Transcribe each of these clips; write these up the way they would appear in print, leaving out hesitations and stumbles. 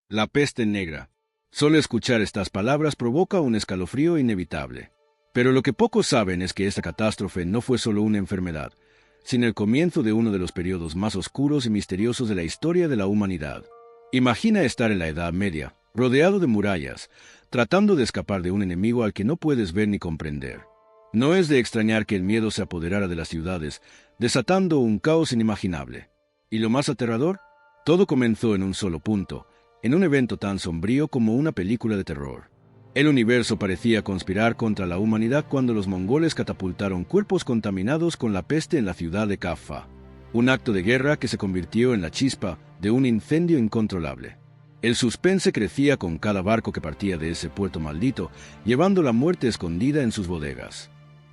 La peste negra. Solo escuchar estas palabras provoca un escalofrío inevitable. Pero lo que pocos saben es que esta catástrofe no fue solo una enfermedad, sino el comienzo de uno de los periodos más oscuros y misteriosos de la historia de la humanidad. Imagina estar en la Edad Media, rodeado de murallas, tratando de escapar de un enemigo al que no puedes ver ni comprender. No es de extrañar que el miedo se apoderara de las ciudades, desatando un caos inimaginable. ¿Y lo más aterrador? Todo comenzó en un solo punto, en un evento tan sombrío como una película de terror. El universo parecía conspirar contra la humanidad cuando los mongoles catapultaron cuerpos contaminados con la peste en la ciudad de Kaffa. Un acto de guerra que se convirtió en la chispa de un incendio incontrolable. El suspense crecía con cada barco que partía de ese puerto maldito, llevando la muerte escondida en sus bodegas.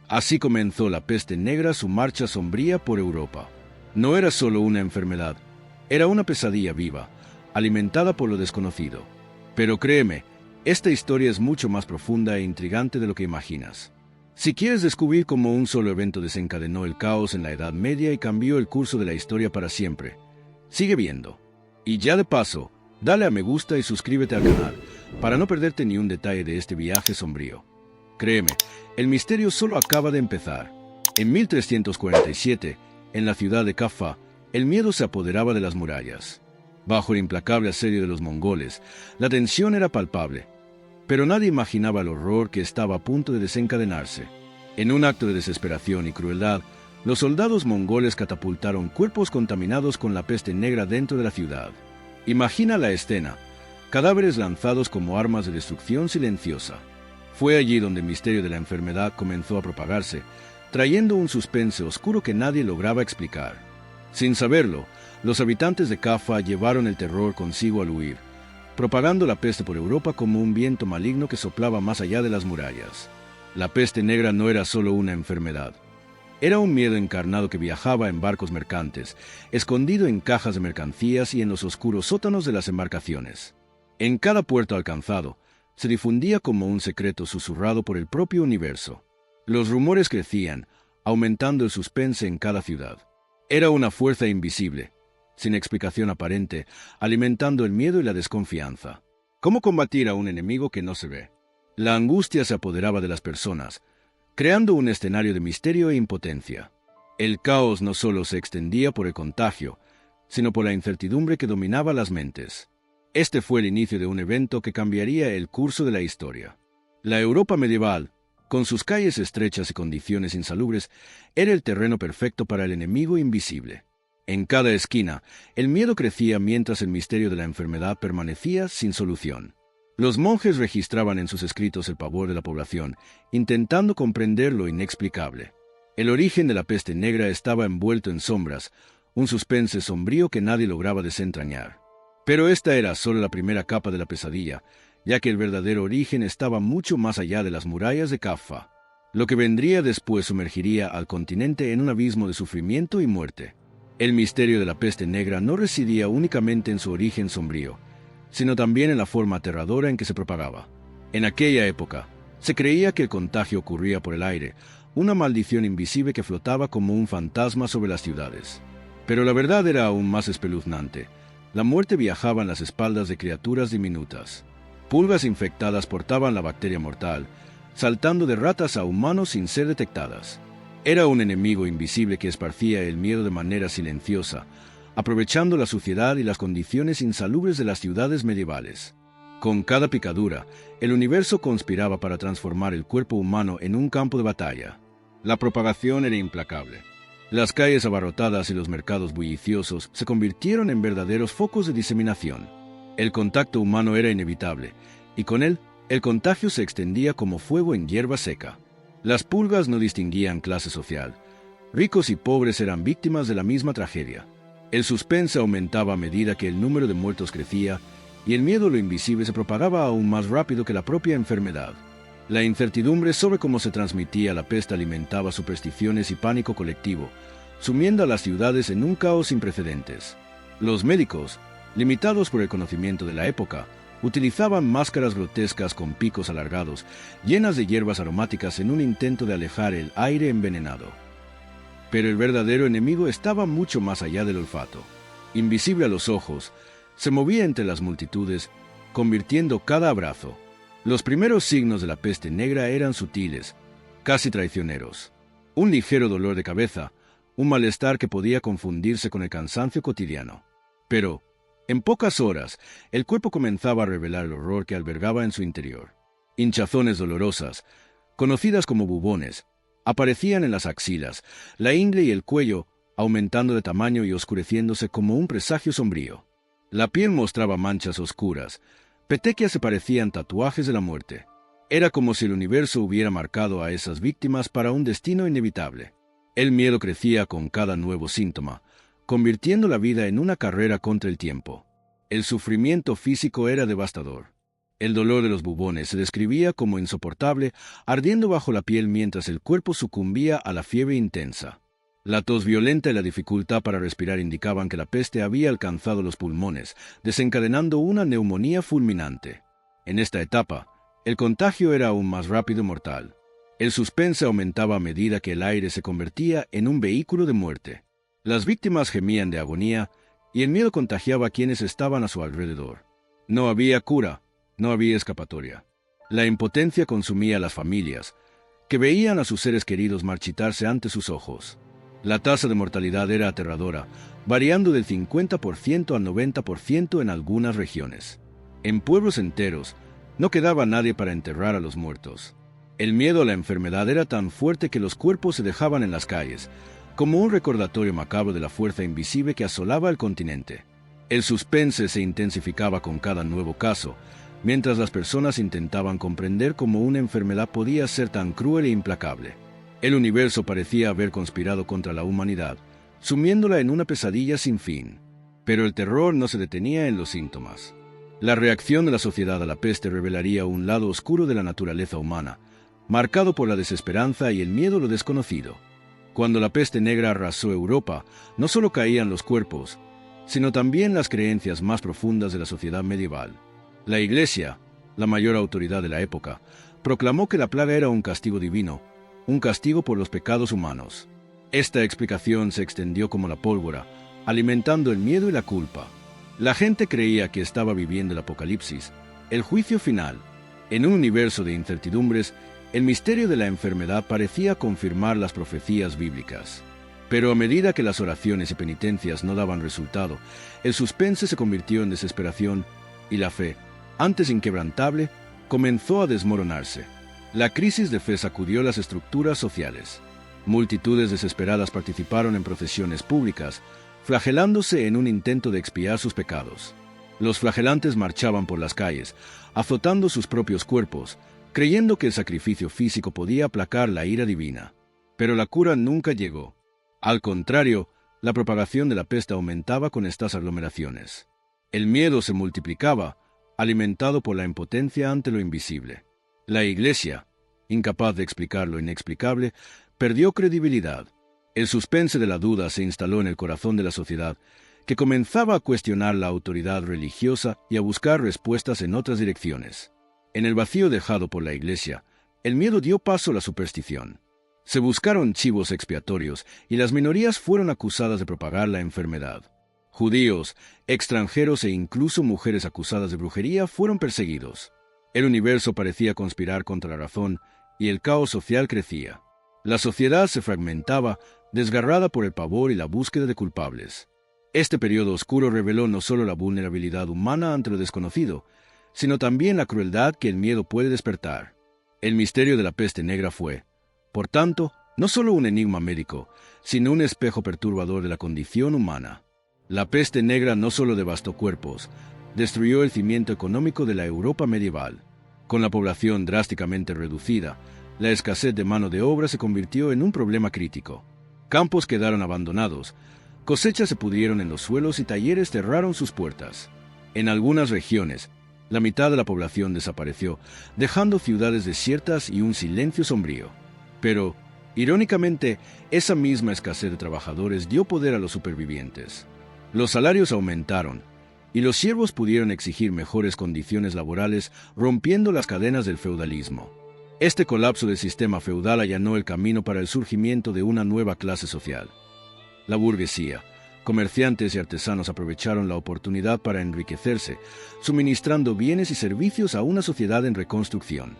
Así comenzó la peste negra su marcha sombría por Europa. No era solo una enfermedad, era una pesadilla viva, alimentada por lo desconocido. Pero créeme, esta historia es mucho más profunda e intrigante de lo que imaginas. Si quieres descubrir cómo un solo evento desencadenó el caos en la Edad Media y cambió el curso de la historia para siempre, sigue viendo. Y ya de paso, dale a me gusta y suscríbete al canal, para no perderte ni un detalle de este viaje sombrío. Créeme, el misterio solo acaba de empezar. En 1347, en la ciudad de Kaffa, el miedo se apoderaba de las murallas. Bajo el implacable asedio de los mongoles, la tensión era palpable, pero nadie imaginaba el horror que estaba a punto de desencadenarse. En un acto de desesperación y crueldad, los soldados mongoles catapultaron cuerpos contaminados con la peste negra dentro de la ciudad. Imagina la escena, cadáveres lanzados como armas de destrucción silenciosa. Fue allí donde el misterio de la enfermedad comenzó a propagarse, trayendo un suspense oscuro que nadie lograba explicar. Sin saberlo, los habitantes de Kaffa llevaron el terror consigo al huir, propagando la peste por Europa como un viento maligno que soplaba más allá de las murallas. La peste negra no era solo una enfermedad. Era un miedo encarnado que viajaba en barcos mercantes, escondido en cajas de mercancías y en los oscuros sótanos de las embarcaciones. En cada puerto alcanzado, se difundía como un secreto susurrado por el propio universo. Los rumores crecían, aumentando el suspense en cada ciudad. Era una fuerza invisible, sin explicación aparente, alimentando el miedo y la desconfianza. ¿Cómo combatir a un enemigo que no se ve? La angustia se apoderaba de las personas, creando un escenario de misterio e impotencia. El caos no solo se extendía por el contagio, sino por la incertidumbre que dominaba las mentes. Este fue el inicio de un evento que cambiaría el curso de la historia. La Europa medieval, con sus calles estrechas y condiciones insalubres, era el terreno perfecto para el enemigo invisible. En cada esquina, el miedo crecía mientras el misterio de la enfermedad permanecía sin solución. Los monjes registraban en sus escritos el pavor de la población, intentando comprender lo inexplicable. El origen de la peste negra estaba envuelto en sombras, un suspense sombrío que nadie lograba desentrañar. Pero esta era solo la primera capa de la pesadilla, ya que el verdadero origen estaba mucho más allá de las murallas de Kaffa. Lo que vendría después sumergiría al continente en un abismo de sufrimiento y muerte. El misterio de la peste negra no residía únicamente en su origen sombrío, sino también en la forma aterradora en que se propagaba. En aquella época, se creía que el contagio ocurría por el aire, una maldición invisible que flotaba como un fantasma sobre las ciudades. Pero la verdad era aún más espeluznante. La muerte viajaba en las espaldas de criaturas diminutas. Pulgas infectadas portaban la bacteria mortal, saltando de ratas a humanos sin ser detectadas. Era un enemigo invisible que esparcía el miedo de manera silenciosa, aprovechando la suciedad y las condiciones insalubres de las ciudades medievales. Con cada picadura, el universo conspiraba para transformar el cuerpo humano en un campo de batalla. La propagación era implacable. Las calles abarrotadas y los mercados bulliciosos se convirtieron en verdaderos focos de diseminación. El contacto humano era inevitable, y con él, el contagio se extendía como fuego en hierba seca. Las pulgas no distinguían clase social. Ricos y pobres eran víctimas de la misma tragedia. El suspense aumentaba a medida que el número de muertos crecía, y el miedo a lo invisible se propagaba aún más rápido que la propia enfermedad. La incertidumbre sobre cómo se transmitía la peste alimentaba supersticiones y pánico colectivo, sumiendo a las ciudades en un caos sin precedentes. Los médicos, limitados por el conocimiento de la época, utilizaban máscaras grotescas con picos alargados, llenas de hierbas aromáticas en un intento de alejar el aire envenenado. Pero el verdadero enemigo estaba mucho más allá del olfato. Invisible a los ojos, Se movía entre las multitudes, convirtiendo cada abrazo. Los primeros signos de la peste negra eran sutiles, casi traicioneros. Un ligero dolor de cabeza, un malestar que podía confundirse con el cansancio cotidiano. Pero, en pocas horas, el cuerpo comenzaba a revelar el horror que albergaba en su interior. Hinchazones dolorosas, conocidas como bubones, aparecían en las axilas, la ingle y el cuello, aumentando de tamaño y oscureciéndose como un presagio sombrío. La piel mostraba manchas oscuras, petequias se parecían tatuajes de la muerte. Era como si el universo hubiera marcado a esas víctimas para un destino inevitable. El miedo crecía con cada nuevo síntoma, convirtiendo la vida en una carrera contra el tiempo. El sufrimiento físico era devastador. El dolor de los bubones se describía como insoportable, ardiendo bajo la piel mientras el cuerpo sucumbía a la fiebre intensa. La tos violenta y la dificultad para respirar indicaban que la peste había alcanzado los pulmones, desencadenando una neumonía fulminante. En esta etapa, el contagio era aún más rápido y mortal. El suspense aumentaba a medida que el aire se convertía en un vehículo de muerte. Las víctimas gemían de agonía y el miedo contagiaba a quienes estaban a su alrededor. No había cura, no había escapatoria. La impotencia consumía a las familias, que veían a sus seres queridos marchitarse ante sus ojos. La tasa de mortalidad era aterradora, variando del 50% al 90% en algunas regiones. En pueblos enteros, no quedaba nadie para enterrar a los muertos. El miedo a la enfermedad era tan fuerte que los cuerpos se dejaban en las calles, como un recordatorio macabro de la fuerza invisible que asolaba el continente. El suspense se intensificaba con cada nuevo caso, mientras las personas intentaban comprender cómo una enfermedad podía ser tan cruel e implacable. El universo parecía haber conspirado contra la humanidad, sumiéndola en una pesadilla sin fin. Pero el terror no se detenía en los síntomas. La reacción de la sociedad a la peste revelaría un lado oscuro de la naturaleza humana, marcado por la desesperanza y el miedo a lo desconocido. Cuando la peste negra arrasó Europa, no solo caían los cuerpos, sino también las creencias más profundas de la sociedad medieval. La Iglesia, la mayor autoridad de la época, proclamó que la plaga era un castigo divino, un castigo por los pecados humanos. Esta explicación se extendió como la pólvora, alimentando el miedo y la culpa. La gente creía que estaba viviendo el apocalipsis, el juicio final. En un universo de incertidumbres, el misterio de la enfermedad parecía confirmar las profecías bíblicas. Pero a medida que las oraciones y penitencias no daban resultado, el suspense se convirtió en desesperación y la fe, antes inquebrantable, comenzó a desmoronarse. La crisis de fe sacudió las estructuras sociales. Multitudes desesperadas participaron en procesiones públicas, flagelándose en un intento de expiar sus pecados. Los flagelantes marchaban por las calles, azotando sus propios cuerpos, creyendo que el sacrificio físico podía aplacar la ira divina. Pero la cura nunca llegó. Al contrario, la propagación de la peste aumentaba con estas aglomeraciones. El miedo se multiplicaba, alimentado por la impotencia ante lo invisible. La Iglesia, incapaz de explicar lo inexplicable, perdió credibilidad. El suspense de la duda se instaló en el corazón de la sociedad, que comenzaba a cuestionar la autoridad religiosa y a buscar respuestas en otras direcciones. En el vacío dejado por la Iglesia, el miedo dio paso a la superstición. Se buscaron chivos expiatorios y las minorías fueron acusadas de propagar la enfermedad. Judíos, extranjeros e incluso mujeres acusadas de brujería fueron perseguidos. El universo parecía conspirar contra la razón y el caos social crecía. La sociedad se fragmentaba, desgarrada por el pavor y la búsqueda de culpables. Este periodo oscuro reveló no solo la vulnerabilidad humana ante lo desconocido, sino también la crueldad que el miedo puede despertar. El misterio de la peste negra fue, por tanto, no solo un enigma médico, sino un espejo perturbador de la condición humana. La peste negra no solo devastó cuerpos, destruyó el cimiento económico de la Europa medieval. Con la población drásticamente reducida, la escasez de mano de obra se convirtió en un problema crítico. Campos quedaron abandonados, cosechas se pudrieron en los suelos y talleres cerraron sus puertas. En algunas regiones, la mitad de la población desapareció, dejando ciudades desiertas y un silencio sombrío. Pero, irónicamente, esa misma escasez de trabajadores dio poder a los supervivientes. Los salarios aumentaron, y los siervos pudieron exigir mejores condiciones laborales, rompiendo las cadenas del feudalismo. Este colapso del sistema feudal allanó el camino para el surgimiento de una nueva clase social. La burguesía, Comerciantes y artesanos aprovecharon la oportunidad para enriquecerse, suministrando bienes y servicios a una sociedad en reconstrucción.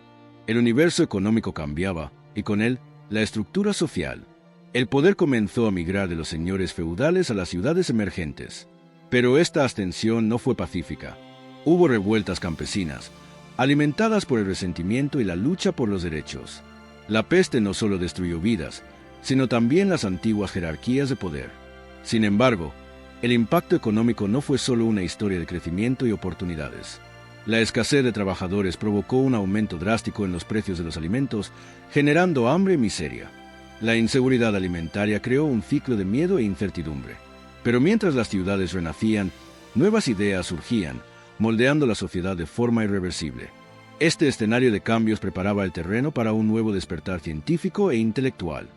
El universo económico cambiaba, y con él, la estructura social. El poder comenzó a migrar de los señores feudales a las ciudades emergentes. Pero esta ascensión no fue pacífica. Hubo revueltas campesinas, alimentadas por el resentimiento y la lucha por los derechos. La peste no solo destruyó vidas, sino también las antiguas jerarquías de poder. Sin embargo, el impacto económico no fue solo una historia de crecimiento y oportunidades. La escasez de trabajadores provocó un aumento drástico en los precios de los alimentos, generando hambre y miseria. La inseguridad alimentaria creó un ciclo de miedo e incertidumbre. Pero mientras las ciudades renacían, nuevas ideas surgían, moldeando la sociedad de forma irreversible. Este escenario de cambios preparaba el terreno para un nuevo despertar científico e intelectual.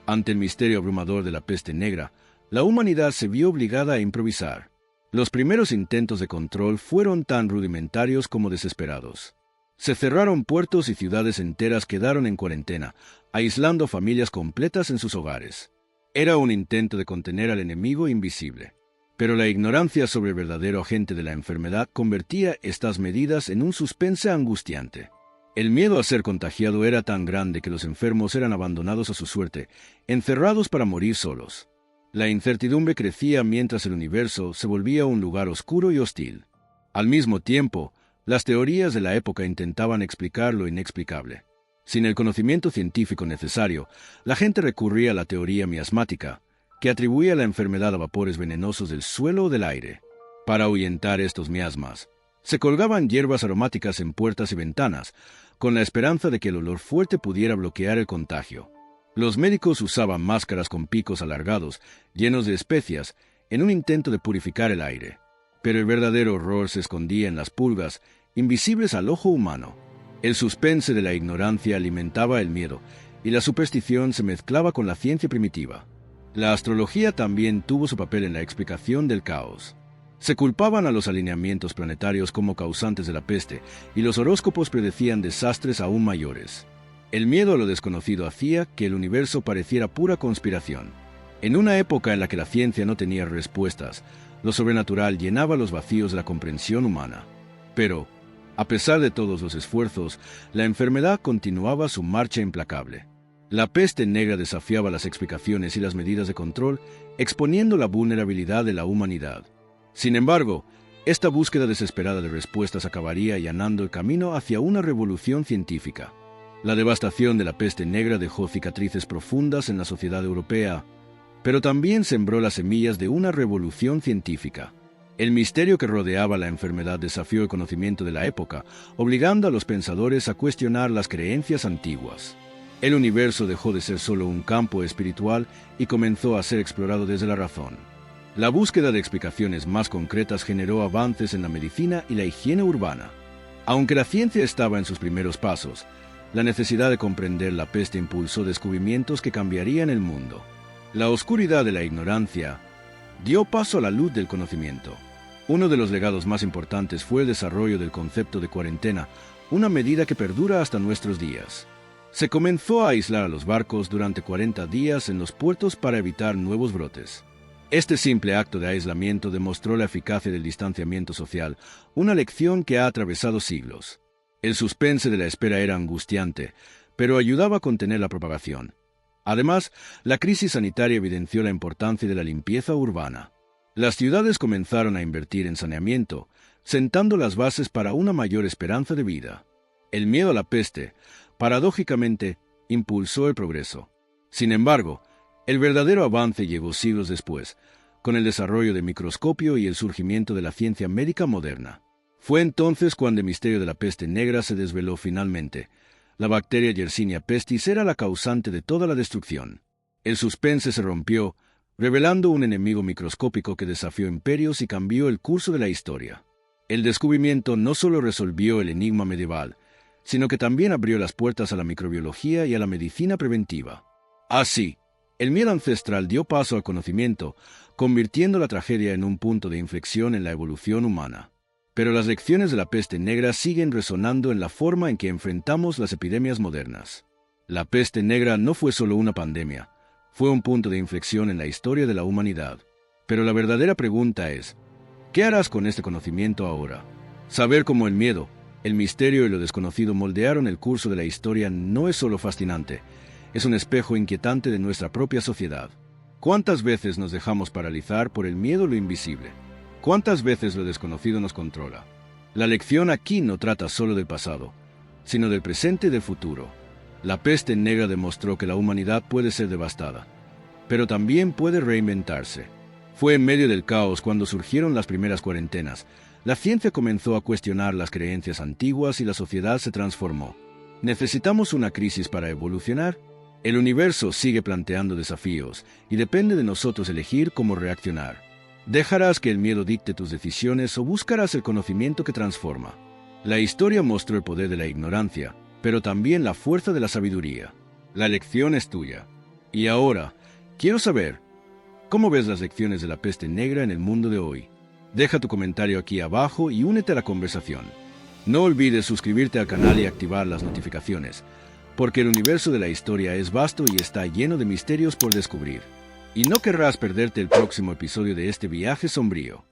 Ante el misterio abrumador de la peste negra, la humanidad se vio obligada a improvisar. Los primeros intentos de control fueron tan rudimentarios como desesperados. Se cerraron puertos y ciudades enteras quedaron en cuarentena, aislando familias completas en sus hogares. Era un intento de contener al enemigo invisible. Pero la ignorancia sobre el verdadero agente de la enfermedad convertía estas medidas en un suspense angustiante. El miedo a ser contagiado era tan grande que los enfermos eran abandonados a su suerte, encerrados para morir solos. La incertidumbre crecía mientras el universo se volvía un lugar oscuro y hostil. Al mismo tiempo, las teorías de la época intentaban explicar lo inexplicable. Sin el conocimiento científico necesario, la gente recurría a la teoría miasmática, que atribuía la enfermedad a vapores venenosos del suelo o del aire. Para ahuyentar estos miasmas, se colgaban hierbas aromáticas en puertas y ventanas, con la esperanza de que el olor fuerte pudiera bloquear el contagio. Los médicos usaban máscaras con picos alargados, llenos de especias, en un intento de purificar el aire. Pero el verdadero horror se escondía en las pulgas, invisibles al ojo humano. El suspense de la ignorancia alimentaba el miedo, y la superstición se mezclaba con la ciencia primitiva. La astrología también tuvo su papel en la explicación del caos. Se culpaban a los alineamientos planetarios como causantes de la peste, y los horóscopos predecían desastres aún mayores. El miedo a lo desconocido hacía que el universo pareciera pura conspiración. En una época en la que la ciencia no tenía respuestas, lo sobrenatural llenaba los vacíos de la comprensión humana. Pero, a pesar de todos los esfuerzos, la enfermedad continuaba su marcha implacable. La peste negra desafiaba las explicaciones y las medidas de control, exponiendo la vulnerabilidad de la humanidad. Sin embargo, esta búsqueda desesperada de respuestas acabaría allanando el camino hacia una revolución científica. La devastación de la peste negra dejó cicatrices profundas en la sociedad europea, pero también sembró las semillas de una revolución científica. El misterio que rodeaba la enfermedad desafió el conocimiento de la época, obligando a los pensadores a cuestionar las creencias antiguas. El universo dejó de ser solo un campo espiritual y comenzó a ser explorado desde la razón. La búsqueda de explicaciones más concretas generó avances en la medicina y la higiene urbana. Aunque la ciencia estaba en sus primeros pasos, la necesidad de comprender la peste impulsó descubrimientos que cambiarían el mundo. La oscuridad de la ignorancia dio paso a la luz del conocimiento. Uno de los legados más importantes fue el desarrollo del concepto de cuarentena, una medida que perdura hasta nuestros días. Se comenzó a aislar a los barcos durante 40 días en los puertos para evitar nuevos brotes. Este simple acto de aislamiento demostró la eficacia del distanciamiento social, una lección que ha atravesado siglos. El suspense de la espera era angustiante, pero ayudaba a contener la propagación. Además, la crisis sanitaria evidenció la importancia de la limpieza urbana. Las ciudades comenzaron a invertir en saneamiento, sentando las bases para una mayor esperanza de vida. El miedo a la peste, paradójicamente, impulsó el progreso. Sin embargo, el verdadero avance llegó siglos después, con el desarrollo del microscopio y el surgimiento de la ciencia médica moderna. Fue entonces cuando el misterio de la peste negra se desveló finalmente. La bacteria Yersinia pestis era la causante de toda la destrucción. El suspense se rompió, revelando un enemigo microscópico que desafió imperios y cambió el curso de la historia. El descubrimiento no solo resolvió el enigma medieval, sino que también abrió las puertas a la microbiología y a la medicina preventiva. Así, el miedo ancestral dio paso al conocimiento, convirtiendo la tragedia en un punto de inflexión en la evolución humana. Pero las lecciones de la peste negra siguen resonando en la forma en que enfrentamos las epidemias modernas. La peste negra no fue solo una pandemia, fue un punto de inflexión en la historia de la humanidad. Pero la verdadera pregunta es, ¿qué harás con este conocimiento ahora? Saber cómo el miedo, el misterio y lo desconocido moldearon el curso de la historia no es solo fascinante, es un espejo inquietante de nuestra propia sociedad. ¿Cuántas veces nos dejamos paralizar por el miedo a lo invisible? ¿Cuántas veces lo desconocido nos controla? La lección aquí no trata solo del pasado, sino del presente y del futuro. La peste negra demostró que la humanidad puede ser devastada, pero también puede reinventarse. Fue en medio del caos cuando surgieron las primeras cuarentenas. La ciencia comenzó a cuestionar las creencias antiguas y la sociedad se transformó. ¿Necesitamos una crisis para evolucionar? El universo sigue planteando desafíos y depende de nosotros elegir cómo reaccionar. ¿Dejarás que el miedo dicte tus decisiones o buscarás el conocimiento que transforma? La historia mostró el poder de la ignorancia, pero también la fuerza de la sabiduría. La lección es tuya. Y ahora, quiero saber, ¿cómo ves las lecciones de la peste negra en el mundo de hoy? Deja tu comentario aquí abajo y únete a la conversación. No olvides suscribirte al canal y activar las notificaciones, porque el universo de la historia es vasto y está lleno de misterios por descubrir. Y no querrás perderte el próximo episodio de este viaje sombrío.